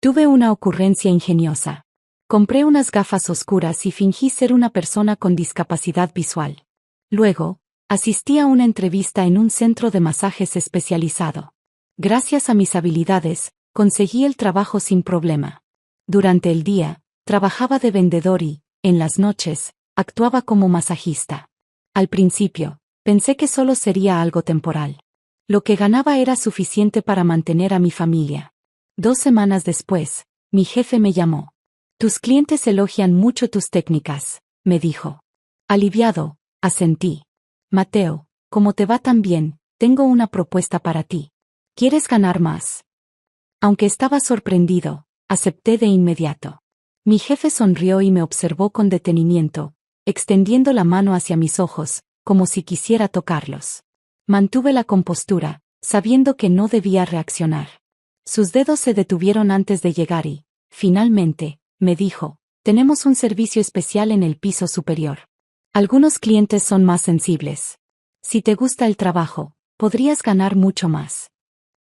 Tuve una ocurrencia ingeniosa. Compré unas gafas oscuras y fingí ser una persona con discapacidad visual. Luego, asistí a una entrevista en un centro de masajes especializado. Gracias a mis habilidades, conseguí el trabajo sin problema. Durante el día, trabajaba de vendedor y, en las noches, actuaba como masajista. Al principio, pensé que solo sería algo temporal. Lo que ganaba era suficiente para mantener a mi familia. 2 semanas después, mi jefe me llamó. Tus clientes elogian mucho tus técnicas, me dijo. Aliviado, asentí. Mateo, como te va tan bien, tengo una propuesta para ti. ¿Quieres ganar más? Aunque estaba sorprendido, acepté de inmediato. Mi jefe sonrió y me observó con detenimiento, extendiendo la mano hacia mis ojos, como si quisiera tocarlos. Mantuve la compostura, sabiendo que no debía reaccionar. Sus dedos se detuvieron antes de llegar y, finalmente, me dijo, tenemos un servicio especial en el piso superior. Algunos clientes son más sensibles. Si te gusta el trabajo, podrías ganar mucho más.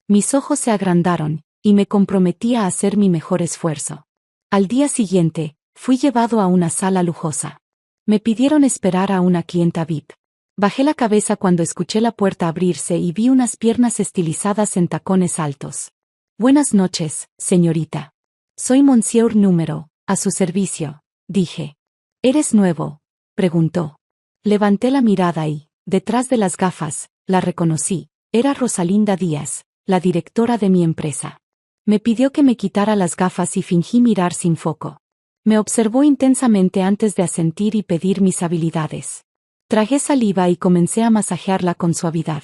Mis ojos se agrandaron, y me comprometí a hacer mi mejor esfuerzo. Al día siguiente, fui llevado a una sala lujosa. Me pidieron esperar a una clienta VIP. Bajé la cabeza cuando escuché la puerta abrirse y vi unas piernas estilizadas en tacones altos. Buenas noches, señorita. Soy Monsieur Número, a su servicio, dije. ¿Eres nuevo?, preguntó. Levanté la mirada y, detrás de las gafas, la reconocí. Era Rosalinda Díaz, la directora de mi empresa. Me pidió que me quitara las gafas y fingí mirar sin foco. Me observó intensamente antes de asentir y pedir mis habilidades. Tragué saliva y comencé a masajearla con suavidad.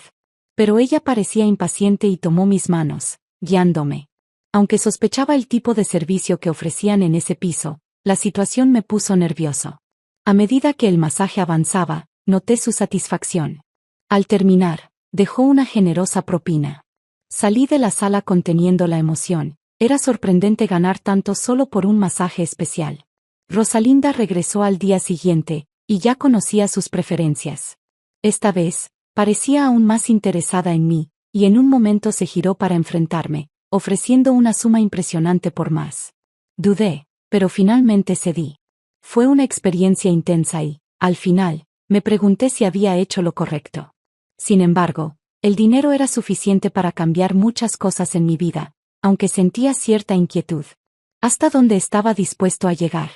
Pero ella parecía impaciente y tomó mis manos, guiándome. Aunque sospechaba el tipo de servicio que ofrecían en ese piso, la situación me puso nervioso. A medida que el masaje avanzaba, noté su satisfacción. Al terminar, dejó una generosa propina. Salí de la sala conteniendo la emoción. Era sorprendente ganar tanto solo por un masaje especial. Rosalinda regresó al día siguiente, y ya conocía sus preferencias. Esta vez, parecía aún más interesada en mí, y en un momento se giró para enfrentarme, ofreciendo una suma impresionante por más. Dudé, pero finalmente cedí. Fue una experiencia intensa y, al final, me pregunté si había hecho lo correcto. Sin embargo, el dinero era suficiente para cambiar muchas cosas en mi vida, aunque sentía cierta inquietud. ¿Hasta dónde estaba dispuesto a llegar?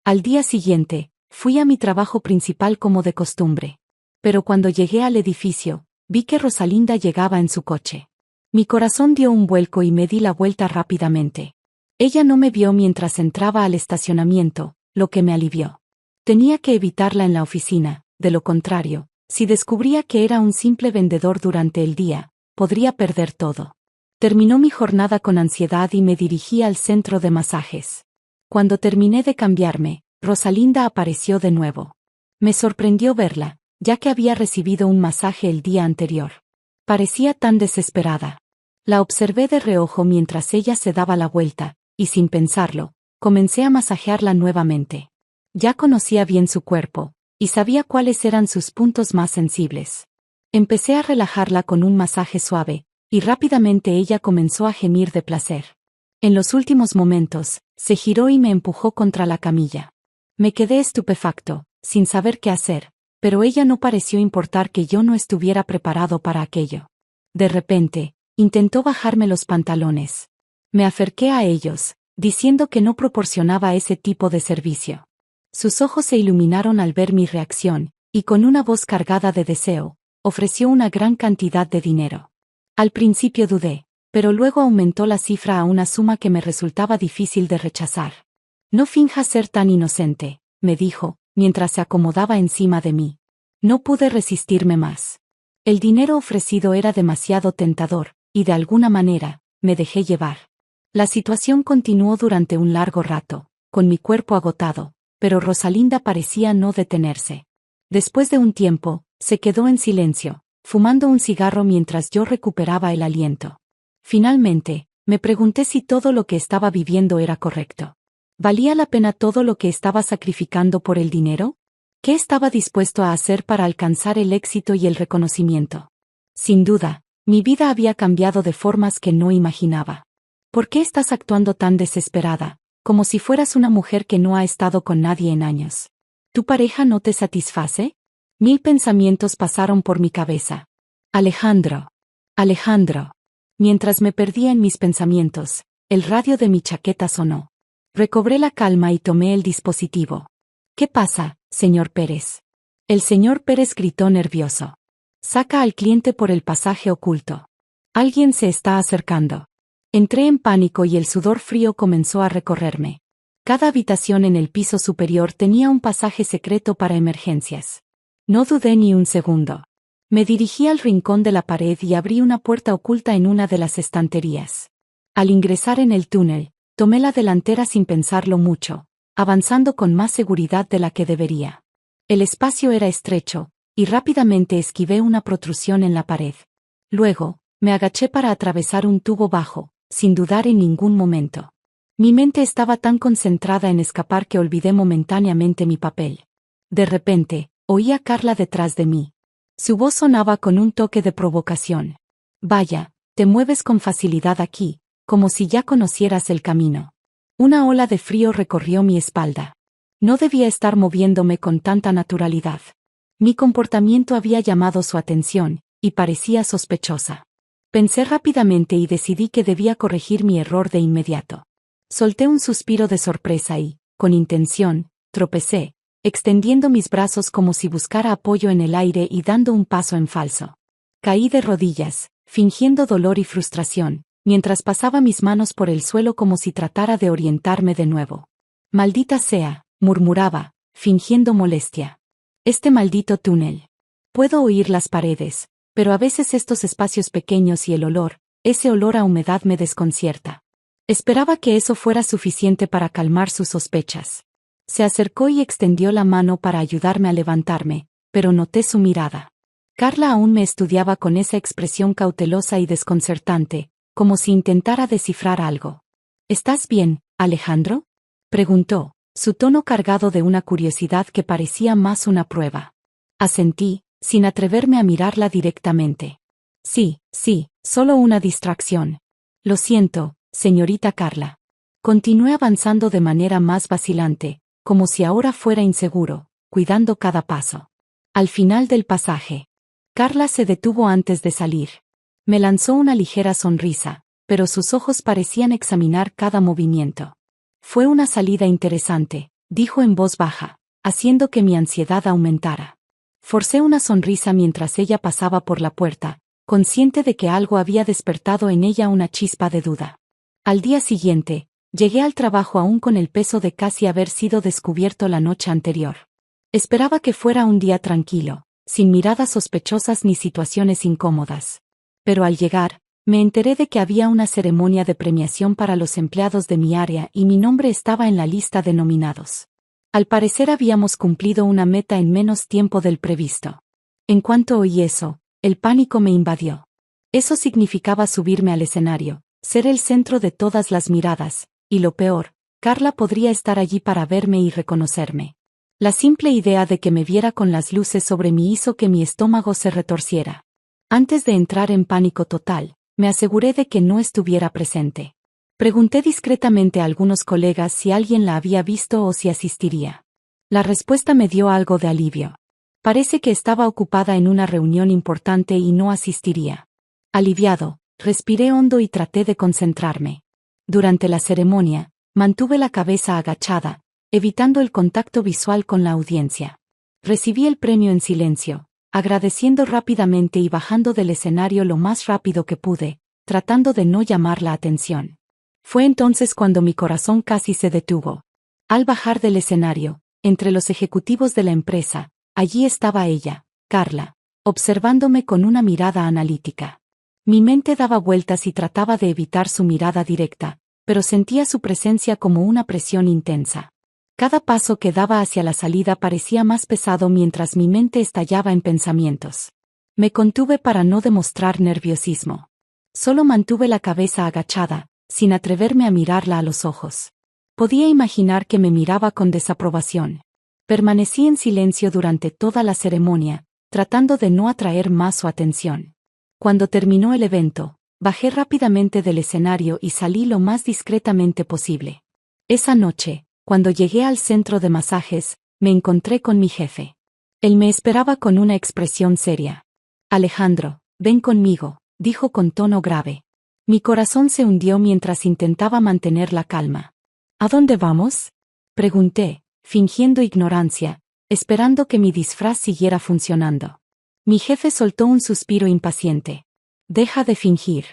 Al día siguiente, fui a mi trabajo principal como de costumbre. Pero cuando llegué al edificio, vi que Rosalinda llegaba en su coche. Mi corazón dio un vuelco y me di la vuelta rápidamente. Ella no me vio mientras entraba al estacionamiento, lo que me alivió. Tenía que evitarla en la oficina, de lo contrario, si descubría que era un simple vendedor durante el día, podría perder todo. Terminó mi jornada con ansiedad y me dirigí al centro de masajes. Cuando terminé de cambiarme, Rosalinda apareció de nuevo. Me sorprendió verla, ya que había recibido un masaje el día anterior. Parecía tan desesperada. La observé de reojo mientras ella se daba la vuelta, y sin pensarlo, comencé a masajearla nuevamente. Ya conocía bien su cuerpo, y sabía cuáles eran sus puntos más sensibles. Empecé a relajarla con un masaje suave, y rápidamente ella comenzó a gemir de placer. En los últimos momentos, se giró y me empujó contra la camilla. Me quedé estupefacto, sin saber qué hacer, pero ella no pareció importar que yo no estuviera preparado para aquello. De repente, intentó bajarme los pantalones. Me acerqué a ellos, diciendo que no proporcionaba ese tipo de servicio. Sus ojos se iluminaron al ver mi reacción, y con una voz cargada de deseo, ofreció una gran cantidad de dinero. Al principio dudé, pero luego aumentó la cifra a una suma que me resultaba difícil de rechazar. No finjas ser tan inocente, me dijo, mientras se acomodaba encima de mí. No pude resistirme más. El dinero ofrecido era demasiado tentador, y de alguna manera, me dejé llevar. La situación continuó durante un largo rato, con mi cuerpo agotado, pero Rosalinda parecía no detenerse. Después de un tiempo, se quedó en silencio, fumando un cigarro mientras yo recuperaba el aliento. Finalmente, me pregunté si todo lo que estaba viviendo era correcto. ¿Valía la pena todo lo que estaba sacrificando por el dinero? ¿Qué estaba dispuesto a hacer para alcanzar el éxito y el reconocimiento? Sin duda, mi vida había cambiado de formas que no imaginaba. ¿Por qué estás actuando tan desesperada, como si fueras una mujer que no ha estado con nadie en años? ¿Tu pareja no te satisface? 1000 pensamientos pasaron por mi cabeza. Alejandro. Alejandro. Mientras me perdía en mis pensamientos, el radio de mi chaqueta sonó. Recobré la calma y tomé el dispositivo. ¿Qué pasa, señor Pérez? El señor Pérez gritó nervioso. Saca al cliente por el pasaje oculto. Alguien se está acercando. Entré en pánico y el sudor frío comenzó a recorrerme. Cada habitación en el piso superior tenía un pasaje secreto para emergencias. No dudé ni un segundo. Me dirigí al rincón de la pared y abrí una puerta oculta en una de las estanterías. Al ingresar en el túnel, tomé la delantera sin pensarlo mucho, avanzando con más seguridad de la que debería. El espacio era estrecho, y rápidamente esquivé una protrusión en la pared. Luego, me agaché para atravesar un tubo bajo, sin dudar en ningún momento. Mi mente estaba tan concentrada en escapar que olvidé momentáneamente mi papel. De repente, oí a Carla detrás de mí. Su voz sonaba con un toque de provocación. Vaya, te mueves con facilidad aquí, como si ya conocieras el camino. Una ola de frío recorrió mi espalda. No debía estar moviéndome con tanta naturalidad. Mi comportamiento había llamado su atención, y parecía sospechosa. Pensé rápidamente y decidí que debía corregir mi error de inmediato. Solté un suspiro de sorpresa y, con intención, tropecé, extendiendo mis brazos como si buscara apoyo en el aire y dando un paso en falso. Caí de rodillas, fingiendo dolor y frustración, mientras pasaba mis manos por el suelo como si tratara de orientarme de nuevo. Maldita sea, murmuraba, fingiendo molestia. Este maldito túnel. Puedo oír las paredes, pero a veces estos espacios pequeños y el olor, ese olor a humedad me desconcierta. Esperaba que eso fuera suficiente para calmar sus sospechas. Se acercó y extendió la mano para ayudarme a levantarme, pero noté su mirada. Carla aún me estudiaba con esa expresión cautelosa y desconcertante, como si intentara descifrar algo. ¿Estás bien, Alejandro?, preguntó, su tono cargado de una curiosidad que parecía más una prueba. Asentí, sin atreverme a mirarla directamente. Sí, solo una distracción. Lo siento, señorita Carla. Continué avanzando de manera más vacilante, como si ahora fuera inseguro, cuidando cada paso. Al final del pasaje, Carla se detuvo antes de salir. Me lanzó una ligera sonrisa, pero sus ojos parecían examinar cada movimiento. Fue una salida interesante, dijo en voz baja, haciendo que mi ansiedad aumentara. Forcé una sonrisa mientras ella pasaba por la puerta, consciente de que algo había despertado en ella una chispa de duda. Al día siguiente, llegué al trabajo aún con el peso de casi haber sido descubierto la noche anterior. Esperaba que fuera un día tranquilo, sin miradas sospechosas ni situaciones incómodas. Pero al llegar, me enteré de que había una ceremonia de premiación para los empleados de mi área y mi nombre estaba en la lista de nominados. Al parecer habíamos cumplido una meta en menos tiempo del previsto. En cuanto oí eso, el pánico me invadió. Eso significaba subirme al escenario, ser el centro de todas las miradas, y lo peor, Carla podría estar allí para verme y reconocerme. La simple idea de que me viera con las luces sobre mí hizo que mi estómago se retorciera. Antes de entrar en pánico total, me aseguré de que no estuviera presente. Pregunté discretamente a algunos colegas si alguien la había visto o si asistiría. La respuesta me dio algo de alivio. Parece que estaba ocupada en una reunión importante y no asistiría. Aliviado, respiré hondo y traté de concentrarme. Durante la ceremonia, mantuve la cabeza agachada, evitando el contacto visual con la audiencia. Recibí el premio en silencio, agradeciendo rápidamente y bajando del escenario lo más rápido que pude, tratando de no llamar la atención. Fue entonces cuando mi corazón casi se detuvo. Al bajar del escenario, entre los ejecutivos de la empresa, allí estaba ella, Carla, observándome con una mirada analítica. Mi mente daba vueltas y trataba de evitar su mirada directa, pero sentía su presencia como una presión intensa. Cada paso que daba hacia la salida parecía más pesado mientras mi mente estallaba en pensamientos. Me contuve para no demostrar nerviosismo. Solo mantuve la cabeza agachada, sin atreverme a mirarla a los ojos. Podía imaginar que me miraba con desaprobación. Permanecí en silencio durante toda la ceremonia, tratando de no atraer más su atención. Cuando terminó el evento, Bajé rápidamente del escenario y salí lo más discretamente posible. Esa noche, cuando llegué al centro de masajes, me encontré con mi jefe. Él me esperaba con una expresión seria. Alejandro, ven conmigo, dijo con tono grave. Mi corazón se hundió mientras intentaba mantener la calma. ¿A dónde vamos?, pregunté, fingiendo ignorancia, esperando que mi disfraz siguiera funcionando. Mi jefe soltó un suspiro impaciente. Deja de fingir.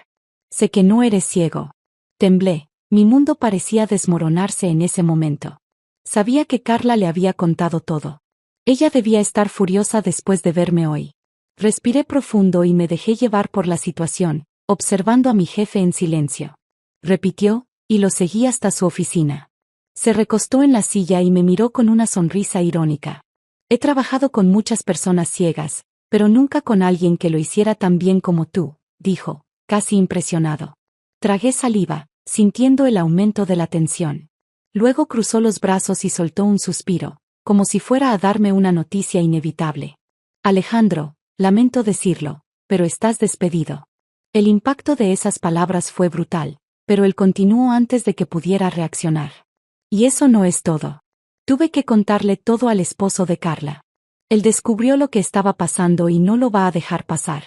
Sé que no eres ciego. Temblé, mi mundo parecía desmoronarse en ese momento. Sabía que Carla le había contado todo. Ella debía estar furiosa después de verme hoy. Respiré profundo y me dejé llevar por la situación, observando a mi jefe en silencio. Repitió, y lo seguí hasta su oficina. Se recostó en la silla y me miró con una sonrisa irónica. He trabajado con muchas personas ciegas, pero nunca con alguien que lo hiciera tan bien como tú, dijo, casi impresionado. Tragué saliva, sintiendo el aumento de la tensión. Luego cruzó los brazos y soltó un suspiro, como si fuera a darme una noticia inevitable. Alejandro, lamento decirlo, pero estás despedido. El impacto de esas palabras fue brutal, pero él continuó antes de que pudiera reaccionar. Y eso no es todo. Tuve que contarle todo al esposo de Carla. Él descubrió lo que estaba pasando y no lo va a dejar pasar.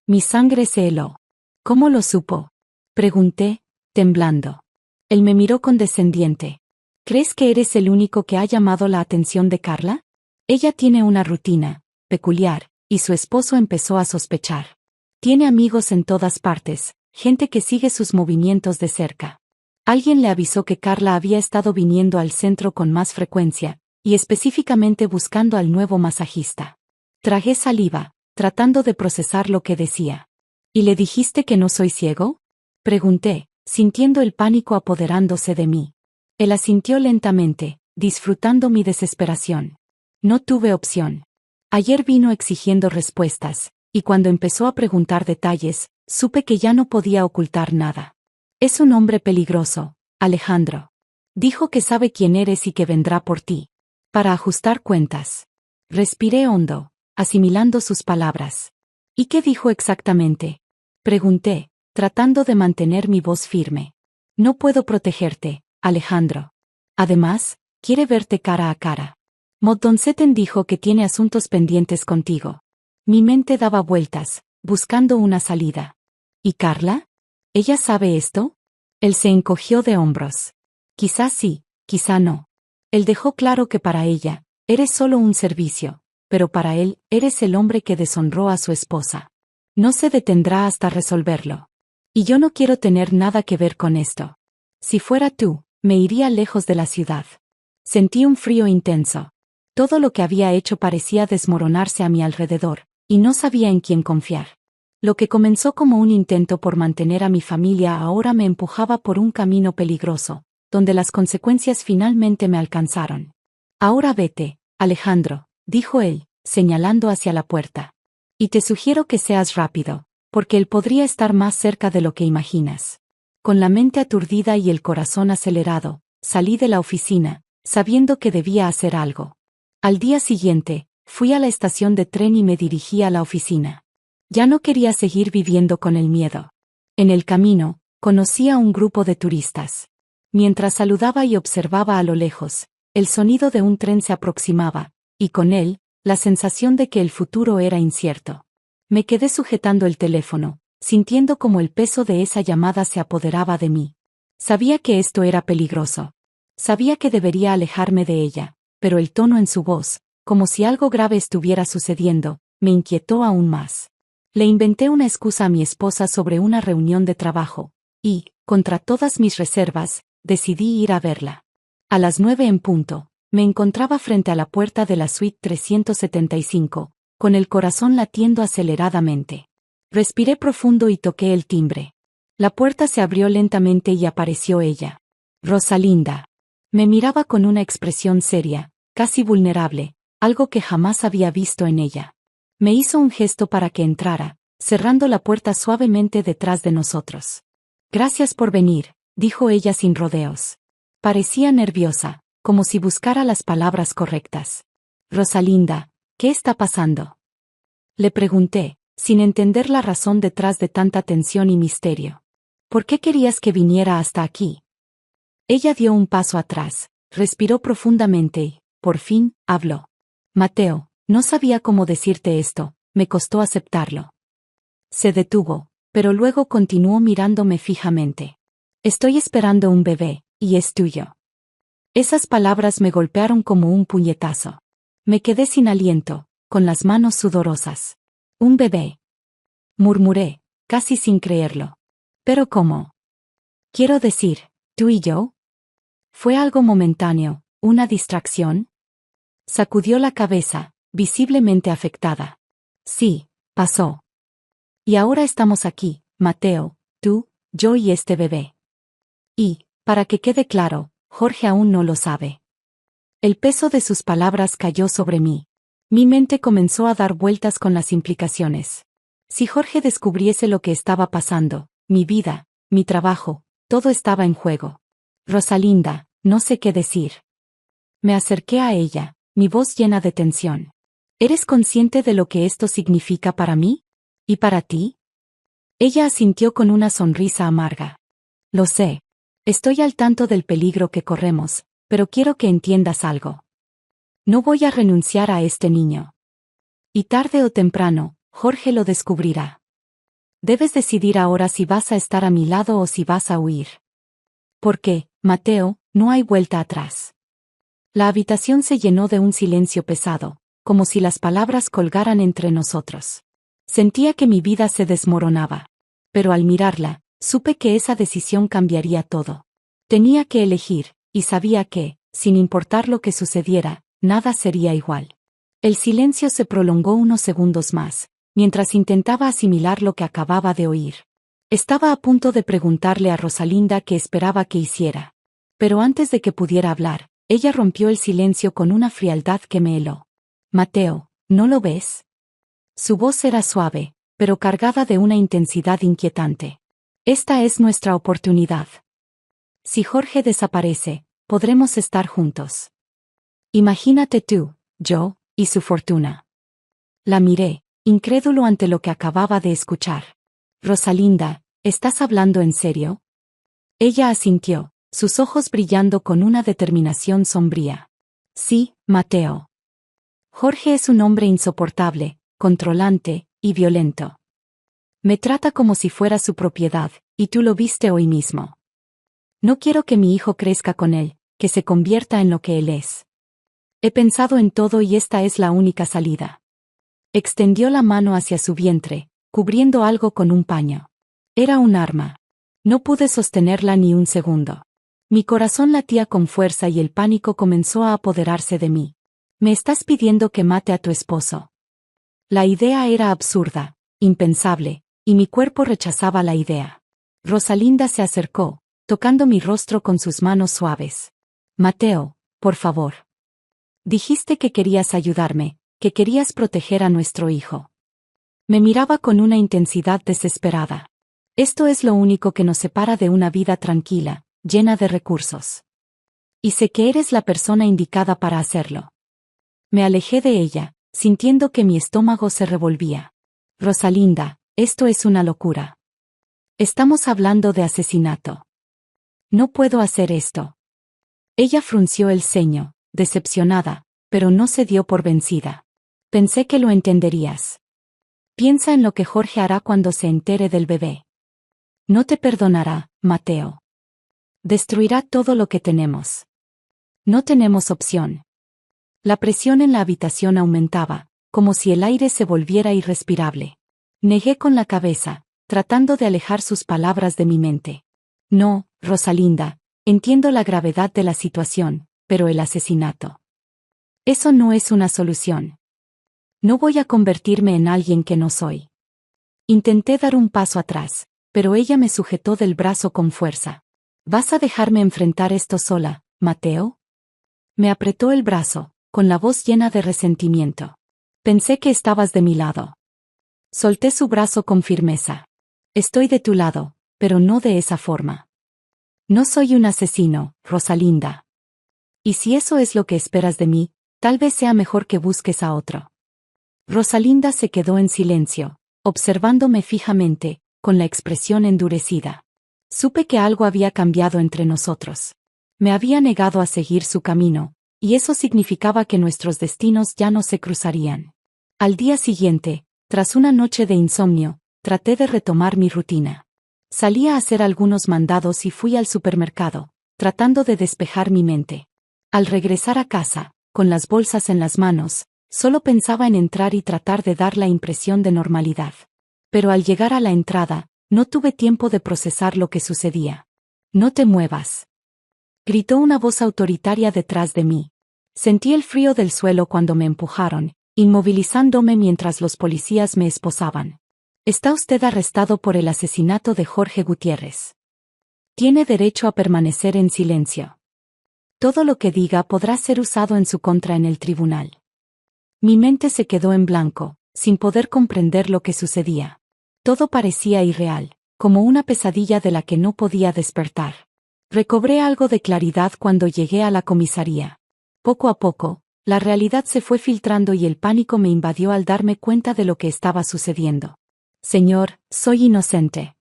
Mi sangre se heló. ¿Cómo lo supo?, pregunté, temblando. Él me miró condescendiente. ¿Crees que eres el único que ha llamado la atención de Carla? Ella tiene una rutina peculiar, y su esposo empezó a sospechar. Tiene amigos en todas partes, gente que sigue sus movimientos de cerca. Alguien le avisó que Carla había estado viniendo al centro con más frecuencia, y específicamente buscando al nuevo masajista. Tragué saliva, tratando de procesar lo que decía. ¿Y le dijiste que no soy ciego?, pregunté, sintiendo el pánico apoderándose de mí. Él asintió lentamente, disfrutando mi desesperación. No tuve opción. Ayer vino exigiendo respuestas, y cuando empezó a preguntar detalles, supe que ya no podía ocultar nada. Es un hombre peligroso, Alejandro. Dijo que sabe quién eres y que vendrá por ti. Para ajustar cuentas. Respiré hondo, asimilando sus palabras. ¿Y qué dijo exactamente?, pregunté, tratando de mantener mi voz firme. No puedo protegerte, Alejandro. Además, quiere verte cara a cara. Moddoncetten dijo que tiene asuntos pendientes contigo. Mi mente daba vueltas, buscando una salida. ¿Y Carla? ¿Ella sabe esto? Él se encogió de hombros. Quizás sí, quizá no. Él dejó claro que para ella, eres solo un servicio, pero para él, eres el hombre que deshonró a su esposa. No se detendrá hasta resolverlo. Y yo no quiero tener nada que ver con esto. Si fuera tú, me iría lejos de la ciudad. Sentí un frío intenso. Todo lo que había hecho parecía desmoronarse a mi alrededor, y no sabía en quién confiar. Lo que comenzó como un intento por mantener a mi familia ahora me empujaba por un camino peligroso, donde las consecuencias finalmente me alcanzaron. Ahora vete, Alejandro, dijo él, señalando hacia la puerta. Y te sugiero que seas rápido, porque él podría estar más cerca de lo que imaginas. Con la mente aturdida y el corazón acelerado, salí de la oficina, sabiendo que debía hacer algo. Al día siguiente, fui a la estación de tren y me dirigí a la oficina. Ya no quería seguir viviendo con el miedo. En el camino, conocí a un grupo de turistas. Mientras saludaba y observaba a lo lejos, el sonido de un tren se aproximaba, y con él, la sensación de que el futuro era incierto. Me quedé sujetando el teléfono, sintiendo como el peso de esa llamada se apoderaba de mí. Sabía que esto era peligroso. Sabía que debería alejarme de ella, pero el tono en su voz, como si algo grave estuviera sucediendo, me inquietó aún más. Le inventé una excusa a mi esposa sobre una reunión de trabajo, y, contra todas mis reservas, decidí ir a verla. A las 9 en punto, me encontraba frente a la puerta de la suite 375, con el corazón latiendo aceleradamente. Respiré profundo y toqué el timbre. La puerta se abrió lentamente y apareció ella. Rosalinda. Me miraba con una expresión seria, casi vulnerable, algo que jamás había visto en ella. Me hizo un gesto para que entrara, cerrando la puerta suavemente detrás de nosotros. Gracias por venir, dijo ella sin rodeos. Parecía nerviosa, como si buscara las palabras correctas. Rosalinda, ¿qué está pasando?, le pregunté, sin entender la razón detrás de tanta tensión y misterio. ¿Por qué querías que viniera hasta aquí? Ella dio un paso atrás, respiró profundamente y, por fin, habló. Mateo, no sabía cómo decirte esto, me costó aceptarlo. Se detuvo, pero luego continuó mirándome fijamente. Estoy esperando un bebé, y es tuyo. Esas palabras me golpearon como un puñetazo. Me quedé sin aliento, con las manos sudorosas. Un bebé. Murmuré, casi sin creerlo. ¿Pero cómo? Quiero decir, ¿tú y yo? ¿Fue algo momentáneo, una distracción? Sacudió la cabeza, visiblemente afectada. Sí, pasó. Y ahora estamos aquí, Mateo, tú, yo y este bebé. Y, para que quede claro, Jorge aún no lo sabe. El peso de sus palabras cayó sobre mí. Mi mente comenzó a dar vueltas con las implicaciones. Si Jorge descubriese lo que estaba pasando, mi vida, mi trabajo, todo estaba en juego. Rosalinda, no sé qué decir. Me acerqué a ella, mi voz llena de tensión. ¿Eres consciente de lo que esto significa para mí? ¿Y para ti? Ella asintió con una sonrisa amarga. Lo sé. Estoy al tanto del peligro que corremos, pero quiero que entiendas algo. No voy a renunciar a este niño. Y tarde o temprano, Jorge lo descubrirá. Debes decidir ahora si vas a estar a mi lado o si vas a huir. Porque, Mateo, no hay vuelta atrás. La habitación se llenó de un silencio pesado, como si las palabras colgaran entre nosotros. Sentía que mi vida se desmoronaba. Pero al mirarla, supe que esa decisión cambiaría todo. Tenía que elegir, y sabía que, sin importar lo que sucediera, nada sería igual. El silencio se prolongó unos segundos más, mientras intentaba asimilar lo que acababa de oír. Estaba a punto de preguntarle a Rosalinda qué esperaba que hiciera. Pero antes de que pudiera hablar, ella rompió el silencio con una frialdad que me heló. Mateo, ¿no lo ves? Su voz era suave, pero cargada de una intensidad inquietante. Esta es nuestra oportunidad. Si Jorge desaparece, podremos estar juntos. Imagínate tú, yo, y su fortuna. La miré, incrédulo ante lo que acababa de escuchar. Rosalinda, ¿estás hablando en serio? Ella asintió, sus ojos brillando con una determinación sombría. Sí, Mateo. Jorge es un hombre insoportable, controlante, y violento. Me trata como si fuera su propiedad, y tú lo viste hoy mismo. No quiero que mi hijo crezca con él, que se convierta en lo que él es. He pensado en todo y esta es la única salida. Extendió la mano hacia su vientre, cubriendo algo con un paño. Era un arma. No pude sostenerla ni un segundo. Mi corazón latía con fuerza y el pánico comenzó a apoderarse de mí. ¿Me estás pidiendo que mate a tu esposo? La idea era absurda, impensable, y mi cuerpo rechazaba la idea. Rosalinda se acercó, tocando mi rostro con sus manos suaves. Mateo, por favor. Dijiste que querías ayudarme, que querías proteger a nuestro hijo. Me miraba con una intensidad desesperada. Esto es lo único que nos separa de una vida tranquila, llena de recursos. Y sé que eres la persona indicada para hacerlo. Me alejé de ella, sintiendo que mi estómago se revolvía. Rosalinda, esto es una locura. Estamos hablando de asesinato. No puedo hacer esto. Ella frunció el ceño, decepcionada, pero no se dio por vencida. Pensé que lo entenderías. Piensa en lo que Jorge hará cuando se entere del bebé. No te perdonará, Mateo. Destruirá todo lo que tenemos. No tenemos opción. La presión en la habitación aumentaba, como si el aire se volviera irrespirable. Negué con la cabeza, tratando de alejar sus palabras de mi mente. No, Rosalinda, entiendo la gravedad de la situación, pero el asesinato. Eso no es una solución. No voy a convertirme en alguien que no soy. Intenté dar un paso atrás, pero ella me sujetó del brazo con fuerza. ¿Vas a dejarme enfrentar esto sola, Mateo? Me apretó el brazo, con la voz llena de resentimiento. Pensé que estabas de mi lado. Solté su brazo con firmeza. Estoy de tu lado, pero no de esa forma. No soy un asesino, Rosalinda. Y si eso es lo que esperas de mí, tal vez sea mejor que busques a otro. Rosalinda se quedó en silencio, observándome fijamente, con la expresión endurecida. Supe que algo había cambiado entre nosotros. Me había negado a seguir su camino, y eso significaba que nuestros destinos ya no se cruzarían. Al día siguiente, tras una noche de insomnio, traté de retomar mi rutina. Salí a hacer algunos mandados y fui al supermercado, tratando de despejar mi mente. Al regresar a casa, con las bolsas en las manos, solo pensaba en entrar y tratar de dar la impresión de normalidad. Pero al llegar a la entrada, no tuve tiempo de procesar lo que sucedía. «No te muevas», gritó una voz autoritaria detrás de mí. Sentí el frío del suelo cuando me empujaron, inmovilizándome mientras los policías me esposaban. «Está usted arrestado por el asesinato de Jorge Gutiérrez. Tiene derecho a permanecer en silencio. Todo lo que diga podrá ser usado en su contra en el tribunal». Mi mente se quedó en blanco, sin poder comprender lo que sucedía. Todo parecía irreal, como una pesadilla de la que no podía despertar. Recobré algo de claridad cuando llegué a la comisaría. Poco a poco, la realidad se fue filtrando y el pánico me invadió al darme cuenta de lo que estaba sucediendo. «Señor, soy inocente»,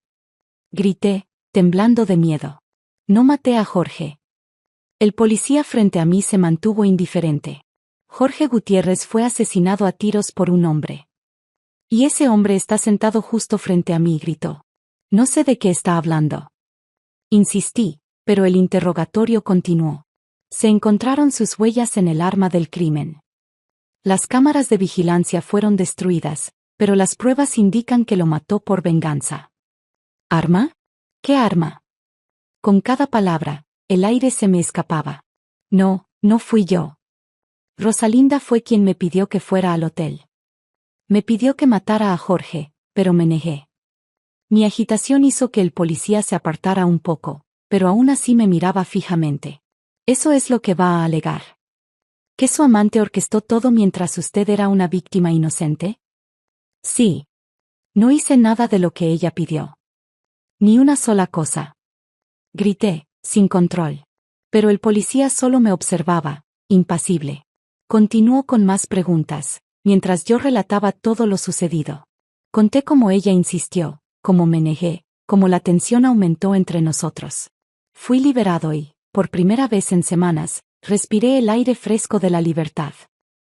grité, temblando de miedo. «No maté a Jorge». El policía frente a mí se mantuvo indiferente. «Jorge Gutiérrez fue asesinado a tiros por un hombre. Y ese hombre está sentado justo frente a mí», gritó. «No sé de qué está hablando». Insistí, pero el interrogatorio continuó. Se encontraron sus huellas en el arma del crimen. Las cámaras de vigilancia fueron destruidas, pero las pruebas indican que lo mató por venganza. ¿Arma? ¿Qué arma? Con cada palabra, el aire se me escapaba. No, no fui yo. Rosalinda fue quien me pidió que fuera al hotel. Me pidió que matara a Jorge, pero me negué. Mi agitación hizo que el policía se apartara un poco, pero aún así me miraba fijamente. ¿Eso es lo que va a alegar? ¿Que su amante orquestó todo mientras usted era una víctima inocente? Sí. No hice nada de lo que ella pidió. Ni una sola cosa. Grité, sin control. Pero el policía solo me observaba, impasible. Continuó con más preguntas, mientras yo relataba todo lo sucedido. Conté cómo ella insistió, cómo me negué, cómo la tensión aumentó entre nosotros. Fui liberado y, por primera vez en semanas, respiré el aire fresco de la libertad.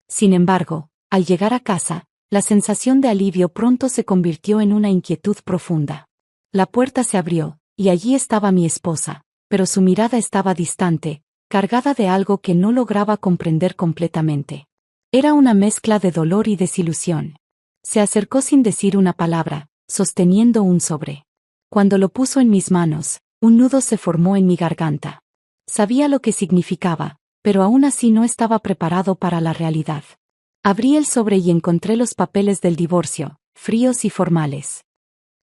Sin embargo, al llegar a casa, la sensación de alivio pronto se convirtió en una inquietud profunda. La puerta se abrió, y allí estaba mi esposa, pero su mirada estaba distante, cargada de algo que no lograba comprender completamente. Era una mezcla de dolor y desilusión. Se acercó sin decir una palabra, sosteniendo un sobre. Cuando lo puso en mis manos, un nudo se formó en mi garganta. Sabía lo que significaba, pero aún así no estaba preparado para la realidad. Abrí el sobre y encontré los papeles del divorcio, fríos y formales.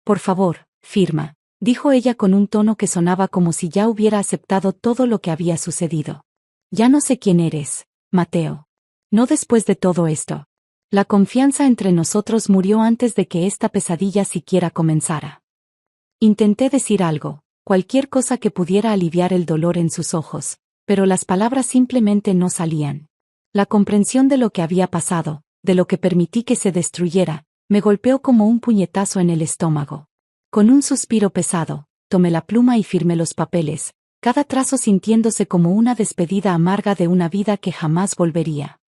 «Por favor, firma», dijo ella con un tono que sonaba como si ya hubiera aceptado todo lo que había sucedido. «Ya no sé quién eres, Mateo. No después de todo esto. La confianza entre nosotros murió antes de que esta pesadilla siquiera comenzara». Intenté decir algo, cualquier cosa que pudiera aliviar el dolor en sus ojos, pero las palabras simplemente no salían. La comprensión de lo que había pasado, de lo que permití que se destruyera, me golpeó como un puñetazo en el estómago. Con un suspiro pesado, tomé la pluma y firmé los papeles, cada trazo sintiéndose como una despedida amarga de una vida que jamás volvería.